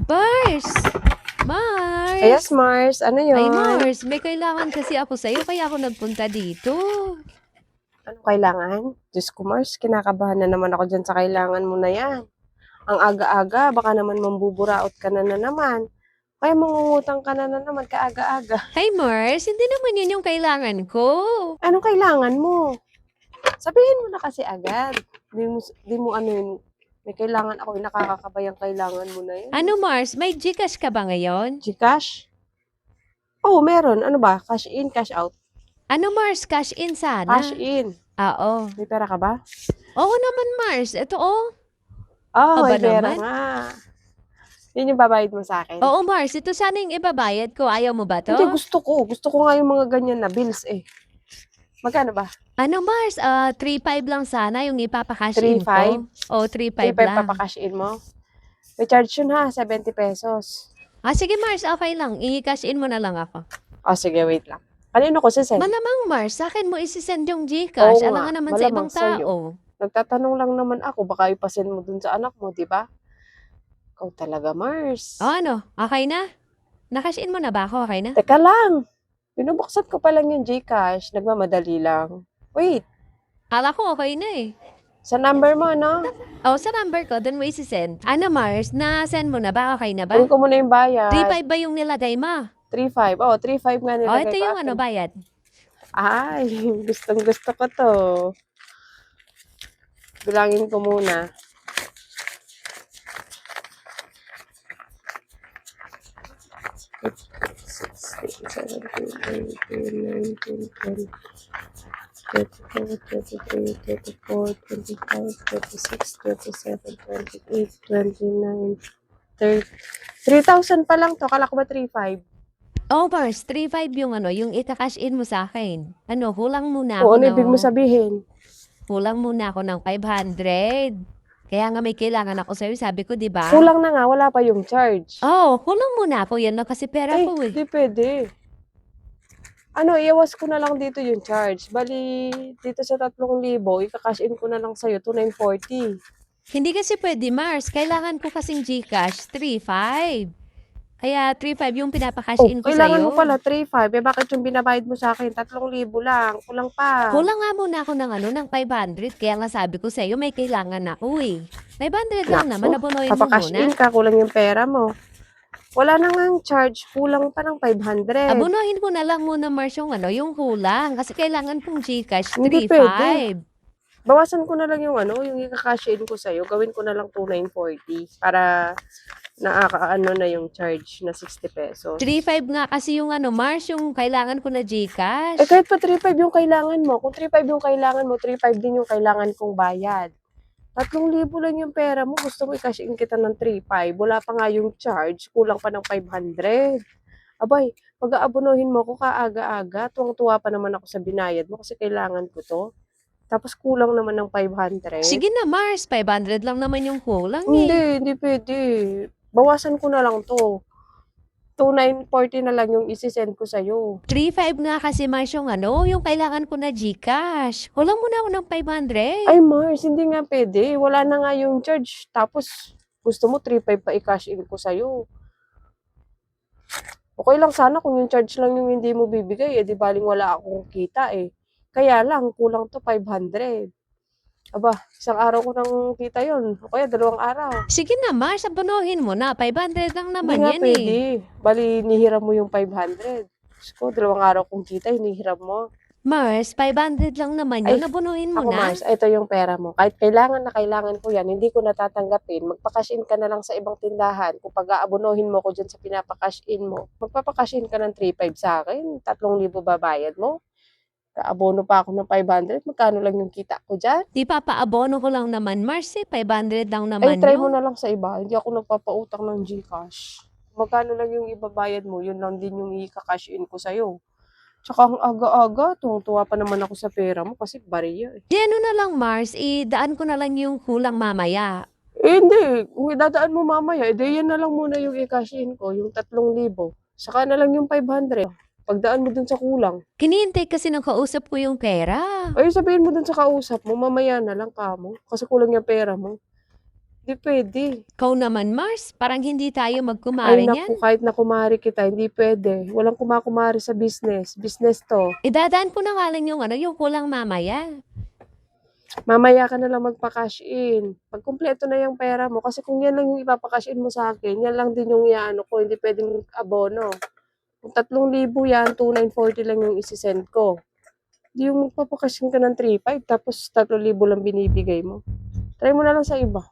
Mars! Yes, Mars! Mars. Ano Ay, yon? Mars, may kailangan kasi ako sa'yo, kaya ako nagpunta dito. Ano kailangan? Diyos ko, Mars, kinakabahan na naman ako dyan sa kailangan mo na yan. Ang aga-aga, baka naman mambuburaot ka na naman. Kaya mangungutang ka na naman kaaga-aga. Hey, Mars, hindi naman yun yung kailangan ko. Anong kailangan mo? Sabihin mo na kasi agad. Di mo ano yun. May kailangan ako, nakakakabayang kailangan mo na yun. Ano, Mars, may Gcash ka ba ngayon? Gcash? Oo, meron. Ano ba? Cash in, cash out? Ano, Mars, cash in sana? Cash in. Oo. May pera ka ba? Oo naman, Mars. Ito, oh. Oo, Aba may pera naman. nga. Yun yung babayad mo sa akin. Oo, Mars, ito sana yung ibabayad ko. Ayaw mo ba to? Hindi, gusto ko. Gusto ko nga yung mga ganyan na bills eh. Magkano ba? Ano, Mars? 3.5 lang sana yung ipapakash in 3.5? ko. O, 3.5 3.5 lang. papakash in mo? May charge yun ha, 70 pesos. Sige, Mars, okay lang. I-cash in mo na lang ako. O sige, wait lang. Kanino ko sisend? Malamang, Mars, sa akin mo isisend yung Oo Gcash. nga, Alangan naman sa ibang malamang sa'yo. tao. Nagtatanong lang naman ako, baka ipasend mo dun sa anak mo, di ba? Ikaw talaga, Mars. O, ano? Okay na? Nakash in mo na ba ako? Okay na? Teka lang. Binubuksan ko pa lang yung Gcash. Nagmamadali lang. Wait, Kala ko okay na eh. sa number mo, no? O, sa number ko, dun mo isisend. Ano, Mars? Na-send mo na ba? Okay na ba? Kunin ko muna yung bayad. 3.5 ba yung nilagay mo? 3.5. Oh, 3.5 nga O, nilagay ito ko yung akin. ano, bayad. Ay, gustong gusto ko to. Bilangin ko muna. Three thousand pa lang to. Kala ko ba 3.5? Oh, Mars, 3.5 yung ano, yung ita-cash in mo sa akin. Ano, hulang muna O ako ano ibig mo sabihin? Hulang muna ako ng 500. Kaya nga may kailangan ako sa'yo, sabi ko, di ba? Kulang na nga, wala pa yung charge. Oh, hulang muna ako. Yan lang kasi pera ko eh. Di pwede. Ano, iwas ko na lang dito yung charge. Bali, dito sa 3,000, ika-cash in ko na lang sa'yo, 2,940. Hindi kasi pwede, Mars. Kailangan ko kasing Gcash, 3.5. Kaya 3.5 yung pinapakash Oh, in ko kailangan sa'yo. mo pala 3,500. Bakit yung binabayad mo sa akin? 3,000 lang. Kulang pa. Kulang nga muna ako ng 500. Kaya nga sabi ko sa'yo, may kailangan ako eh. 500 lang naman, abunoyin mo Papakash muna. in ka, kulang yung pera mo. Wala na nga charge, kulang pa ng 500. Abunohin ko na lang muna, Mars, yung hulang. Kasi kailangan kong Gcash, Hindi pwede. 3.5. Bawasan ko na lang yung yung ika-cash in ko sa'yo, gawin ko na lang 2,940 para nakakaano na yung charge na 60 pesos. 3.5 nga kasi yung Mars, yung kailangan ko na Gcash. Kahit pa 3,500 yung kailangan mo, kung 3,500 yung kailangan mo, 3,500 din yung kailangan kong bayad. 3,000 lang yung pera mo, gusto mo i-cash in kita ng 3,500, wala pa nga yung charge, kulang pa ng 500. Abay, pag-aabonohin mo ko kaaga-aga, tuwang-tuwa pa naman ako sa binayad mo kasi kailangan ko to. Tapos kulang naman ng 500. Sige na, Mars. 500 lang naman yung kulang Hindi pwede. Bawasan ko na lang to. 2,940 na lang yung isi-send ko sa'yo. 3.5 nga kasi, Mars, yung kailangan ko na Gcash. Hulang muna ako ng 500. Ay, Mars, hindi nga pwede. Wala na nga yung charge. Tapos, gusto mo 3,500 pa i-cash in ko sa'yo. Okay lang sana kung yung charge lang yung hindi mo bibigay, di baling wala akong kita eh. Kaya lang, kulang to 500. Aba, isang araw ko nang kita yon, o kaya 2 araw. Sige na, Mars. Abunuhin mo na. 500 lang Hindi naman nga yan pwede. eh. Bali, nihiram mo yung 500. Diyos ko, 2 araw kong kita, hinihiram mo. Mars, 500 lang naman yun. Abunuhin mo Ako, na. Mars, ito yung pera mo. Kahit kailangan na kailangan ko yan, hindi ko natatanggapin. Magpa-cash in ka na lang sa ibang tindahan. Kung pag-aabonohin mo ko dyan sa pinapa-cash in mo, magpapa-cash in ka ng 3,500 sa akin. 3,000 babayad mo. Kaabono pa ako ng 500. Magkano lang yung kita ko dyan? Di papaabono ko lang naman, Mars eh. 500 lang Ay, naman try mo yun. na lang sa iba. Hindi ako nagpapautang ng Gcash. Magkano lang yung ibabayad mo, yun lang din yung i-cash in ko sa'yo. Tsaka ang aga-aga, tuwang-tuwa pa naman ako sa pera mo kasi bariya eh. Di ano na lang, Mars. Idaan ko na lang yung kulang mamaya. Hindi. Kung idadaan mo mamaya, edi yan na lang muna yung i-cash in ko, yung 3,000. Saka na lang yung 500. Pagdaan mo dun sa kulang. Kinihintay kasi nang kausap ko yung pera. Ay, sabihin mo dun sa kausap mo, mamaya na lang ka mo. Kasi kulang yung pera mo. Di pwede. Ikaw naman, Mars, parang hindi tayo Ay magkumare naku, niyan. kahit na kumari kita, hindi pwede. Walang kumakumari sa business. Business 'to. Idadaan ko na nga lang yung yung kulang mamaya. Mamaya ka na lang magpa-cash in. 'Pag kumpleto na yung pera mo, kasi kung yan lang yung ipapa-cash in mo sa'kin, yan lang din yung i-aano ko, hindi puwedeng abono. Kung 3,000 yan, 2,940 lang yung ise-send ko. Di yung magpapa-cash in ka ng 3,500 tapos 3,000 lang binibigay mo. Try mo na lang sa iba.